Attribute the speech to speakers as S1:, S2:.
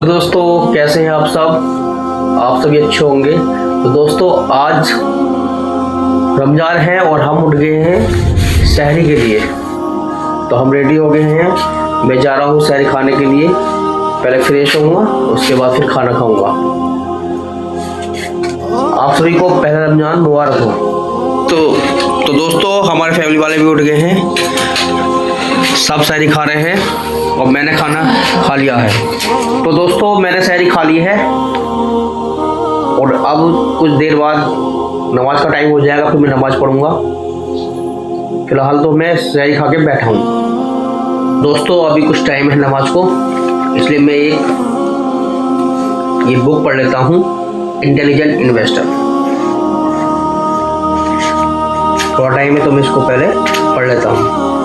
S1: दोस्तों कैसे हैं आप सभी अच्छे होंगे। तो दोस्तों आज रमज़ान है और हम उठ गए हैं सहरी के लिए। तो हम रेडी हो गए हैं, मैं जा रहा हूँ सहरी खाने के लिए। पहले फ्रेश होऊंगा, उसके बाद फिर खाना खाऊंगा। आप सभी को पहला रमज़ान मुबारक हो। तो दोस्तों हमारे फैमिली वाले भी उठ गए हैं, सब सहरी खा रहे हैं और मैंने खाना खा लिया है। तो दोस्तों मैंने सहरी खा ली है और अब कुछ देर बाद नमाज का टाइम हो जाएगा, फिर मैं नमाज पढ़ूंगा। फिलहाल तो मैं सहरी खा के बैठा हूँ। दोस्तों अभी कुछ टाइम है नमाज को, इसलिए मैं ये बुक पढ़ लेता हूँ, इंटेलिजेंट इन्वेस्टर। थोड़ा टाइम है तो मैं इसको पहले पढ़ लेता हूँ।